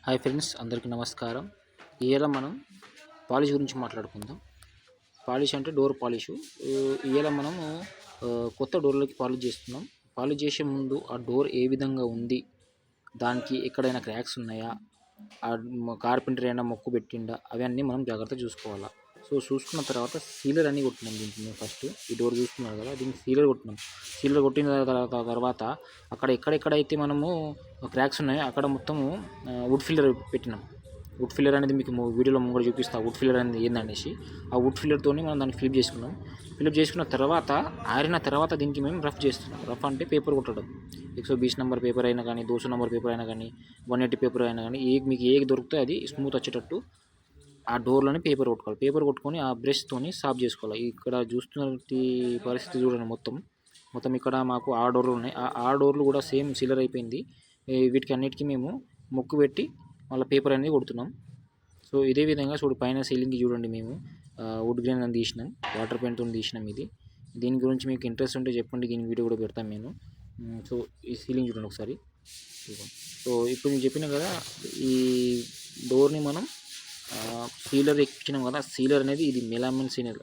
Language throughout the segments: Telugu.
హాయ్ ఫ్రెండ్స్, అందరికీ నమస్కారం. ఇవాళ మనం పాలిష్ గురించి మాట్లాడుకుందాం. పాలిష్ అంటే డోర్ పాలిషు. ఇవాళ మనము కొత్త డోర్లకి పాలిష్ చేస్తున్నాం. పాలిష్ చేసే ముందు ఆ డోర్ ఏ విధంగా ఉంది, దానికి ఎక్కడైనా క్రాక్స్ ఉన్నాయా, కార్పెంటర్ ఏమైనా మొక్కు పెట్టిండా, అవన్నీ మనం జాగ్రత్తగా చూసుకోవాలా. సో చూసుకున్న తర్వాత సీలర్ అన్నీ కొట్టినాం. దీనికి మేము ఫస్ట్ ఈ డోర్ చూసుకున్నారు కదా, దీనికి సీలర్ కొట్టినాం. సీలర్ కొట్టిన తర్వాత అక్కడ ఎక్కడెక్కడైతే మనము క్రాక్స్ ఉన్నాయో అక్కడ మొత్తము వుడ్ ఫిల్లర్ పెట్టినాం. వుడ్ ఫిల్లర్ అనేది మీకు వీడియోలో ముంగడ చూపిస్తా. వుడ్ ఫిల్లర్ అనేది ఏందనేసి ఆ వుడ్ ఫిల్లర్తో మనం దాన్ని ఫిలప్ చేసుకున్నాం. ఫిలప్ చేసుకున్న తర్వాత ఆరిన తర్వాత దీనికి మేము రఫ్ చేస్తున్నాం. రఫ్ అంటే పేపర్ కొట్టడం. 120 నెంబర్ పేపర్ అయినా కానీ, 200 నెంబర్ పేపర్ అయినా కానీ, 180 పేపర్ అయినా కానీ, మీకు ఏది దొరికితే అది స్మూత్ వచ్చేటట్టు ఆ డోర్లోనే పేపర్ కొట్టుకోవాలి. పేపర్ కొట్టుకొని ఆ బ్రష్తోని సాఫ్ చేసుకోవాలి. ఇక్కడ చూస్తున్న పరిస్థితి చూడండి. మొత్తం ఇక్కడ మాకు ఆ డోర్లు ఉన్నాయి. ఆ డోర్లు కూడా సేమ్ సీలర్ అయిపోయింది. వీటికి అన్నిటికీ మేము మొక్కు పెట్టి మళ్ళీ పేపర్ అనేది కొడుతున్నాం. సో ఇదే విధంగా పైన సీలింగ్కి చూడండి, మేము వుడ్ గ్రెయిన్ అని తీసినాం, వాటర్ పెయింట్తో తీసినాం. దీని గురించి మీకు ఇంట్రెస్ట్ ఉంటే చెప్పండి, దీని వీడియో కూడా పెడతాను నేను. సో ఈ సీలింగ్ చూడండి ఒకసారి. సో ఇప్పుడు నేను చెప్పినా కదా, ఈ డోర్ని మనం సీలర్ ఎక్కించినాం కదా. సీలర్ అనేది ఇది melamine sealer,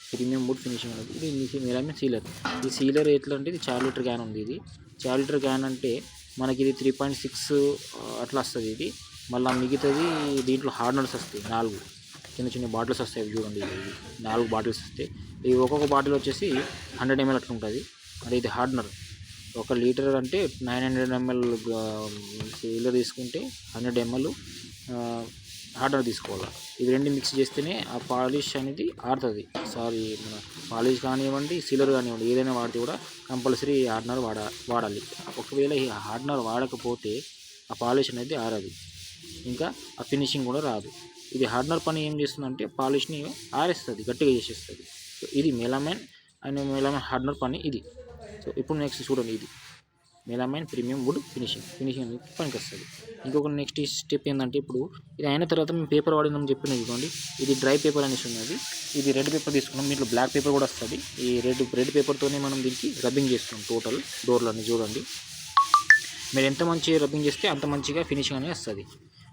premium would finishing అనేది ఇది మెలామిన్ సీలర్. ఈ సీలర్ ఎట్లా అంటే ఇది 4 లీటర్ క్యాన్ ఉంది. ఇది 4 లీటర్ క్యాన్ అంటే మనకి ఇది 3.6 అట్లా వస్తుంది. ఇది మళ్ళీ మిగతాది దీంట్లో హార్డ్నర్స్ వస్తాయి. 4 చిన్న బాటిల్స్ వస్తాయి. అవి చూడండి, ఇవి 4 బాటిల్స్ వస్తాయి. ఈ ఒక్కొక్క బాటిల్ వచ్చేసి 100 ml అట్లా ఉంటుంది. అంటే ఇది హార్డ్నర్. 1 లీటర్ అంటే 900 ml సీలర్ తీసుకుంటే 100 ml హార్డ్నర్ తీసుకోవాలి. ఇవి రెండు మిక్స్ చేస్తేనే ఆ పాలిష్ అనేది ఆడుతుంది. మన పాలిష్ కానివ్వండి, సీలర్ కానివ్వండి, ఏదైనా వాడితే కూడా కంపల్సరీ హార్డ్నర్ వాడాలి. ఒకవేళ ఈ హార్డ్నర్ వాడకపోతే ఆ పాలిష్ అనేది ఆరదు, ఇంకా ఆ ఫినిషింగ్ కూడా రాదు. ఇది హార్డ్నర్ పని ఏం చేస్తుందంటే పాలిష్ని ఆరేస్తుంది, గట్టిగా చేసేస్తుంది. సో ఇది మెలామైన్ హార్డ్నర్ పని ఇది. సో ఇప్పుడు నెక్స్ట్ చూడండి, ఇది మెలామైన్ ప్రీమియం వుడ్ ఫినిషింగ్ పనికి వస్తుంది. ఇంకొక నెక్స్ట్ స్టెప్ ఏంటంటే, ఇప్పుడు ఇది అయిన తర్వాత మేము పేపర్ వాడిందని చెప్పిన చూడండి, ఇది డ్రై పేపర్ అనేసి ఉన్నది. ఇది రెడ్ పేపర్ తీసుకున్నాం. దీంట్లో బ్లాక్ పేపర్ కూడా వస్తుంది. ఈ రెడ్ పేపర్తోనే మనం దీనికి రబ్బింగ్ చేస్తున్నాం టోటల్ డోర్లని. చూడండి, మీరు ఎంత మంచిగా రబ్బింగ్ చేస్తే అంత మంచిగా ఫినిషింగ్ అనేది వస్తుంది.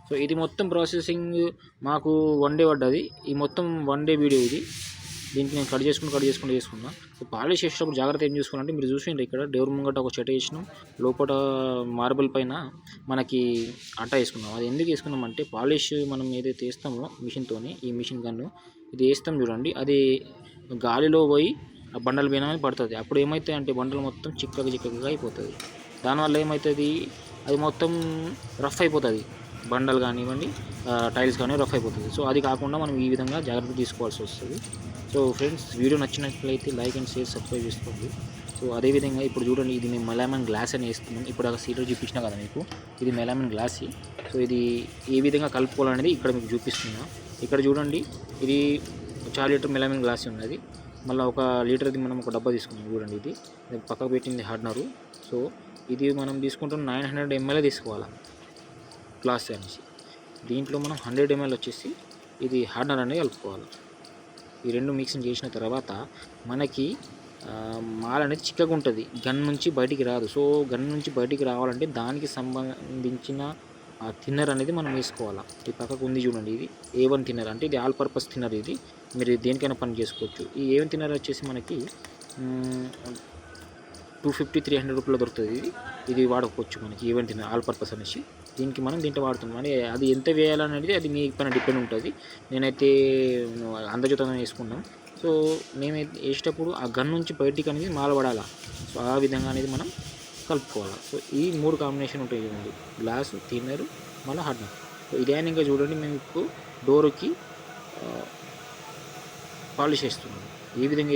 సో ఇది మొత్తం ప్రాసెసింగ్ మాకు 1 డే పడ్డది. ఈ మొత్తం 1 డే వీడియో ఇది. దీనికి నేను కట్ చేసుకున్నా. సో పాలిష్ చేసేటప్పుడు జాగ్రత్త ఏం చూసుకోవాలంటే, మీరు చూసిండ్రు ఇక్కడ డోర్ ముంగట ఒక చెట్టు వేసినాం, లోపల మార్బుల్ పైన మనకి అట్ట వేసుకున్నాం. అది ఎందుకు వేసుకున్నాం అంటే, పాలిష్ మనం ఏదైతే వేస్తామో మిషన్తోని, ఈ మిషన్ గన్ను ఇది వేస్తాం చూడండి, అది గాలిలో పోయి ఆ బండల పైన పడుతుంది. అప్పుడు ఏమవుతాయి అంటే బండలు మొత్తం చిక్కగా అయిపోతుంది. దానివల్ల ఏమవుతుంది, అది మొత్తం రఫ్ అయిపోతుంది. బండలు కానివ్వండి, టైల్స్ కానీ రఫ్ అయిపోతుంది. సో అది కాకుండా మనం ఈ విధంగా జాగ్రత్త తీసుకోవాల్సి వస్తుంది. సో ఫ్రెండ్స్, వీడియో నచ్చినట్లయితే లైక్ అండ్ షేర్, సబ్స్క్రైబ్ చేసుకోండి. సో అదేవిధంగా ఇప్పుడు చూడండి, ఇది మేము మెలామైన్ గ్లాస్ అని వేస్తున్నాం. ఇప్పుడు ఆ సీలర్ చూపించినా కదా మీకు, ఇది మెలామైన్ గ్లాస్. సో ఇది ఏ విధంగా కలుపుకోవాలనేది ఇక్కడ మీకు చూపిస్తున్నా. ఇక్కడ చూడండి, ఇది 4 లీటర్ మెలామైన్ గ్లాస్ ఉన్నది. మళ్ళీ 1 లీటర్ది మనం ఒక డబ్బా తీసుకున్నాం. చూడండి, ఇది పక్కకు పెట్టింది హార్డ్నరు. సో ఇది మనం తీసుకుంటాం 900 ml తీసుకోవాలి గ్లాస్ అనేసి. దీంట్లో మనం 100 ml వచ్చేసి ఇది హార్డ్నర్ అనేది కలుపుకోవాలి. ఈ రెండు మిక్సింగ్ చేసిన తర్వాత మనకి మాల్ అనేది చిక్కగా ఉంటుంది, గన్ నుంచి బయటికి రాదు. సో గన్ నుంచి బయటికి రావాలంటే దానికి సంబంధించిన థిన్నర్ అనేది మనం వేసుకోవాలి. ఈ పక్కకు ఉంది చూడండి, ఇది A1 థిన్నర్. అంటే ఇది ఆల్ పర్పస్ థిన్నర్. ఇది మీరు దేనికైనా పని చేసుకోవచ్చు. ఈ A1 థిన్నర్ వచ్చేసి మనకి 250-300 రూపాయలు దొరుకుతుంది. ఇది వాడుకోవచ్చు మనకి A1 థిన్నర్ ఆల్ పర్పస్ అనేసి. దీనికి మనం దీంట్లో వాడుతున్నాం. అంటే అది ఎంత వేయాలనేది అది మీ పైన డిపెండ్ ఉంటుంది. నేనైతే అందజూతంగా వేసుకున్నాం. సో మేము వేసేటప్పుడు ఆ గన్ నుంచి బయటికి అనేది మాలబడాలి. సో ఆ విధంగా అనేది మనం కలుపుకోవాలి. సో ఈ 3 కాంబినేషన్ ఉంటాయి చూడండి, గ్లాసు, థిన్నరు, మళ్ళీ హార్డ్నర్. సో ఇదే ఇంకా చూడండి, మేము ఇప్పుడు డోర్కి పాలిష్ వేస్తున్నాం. ఏ విధంగా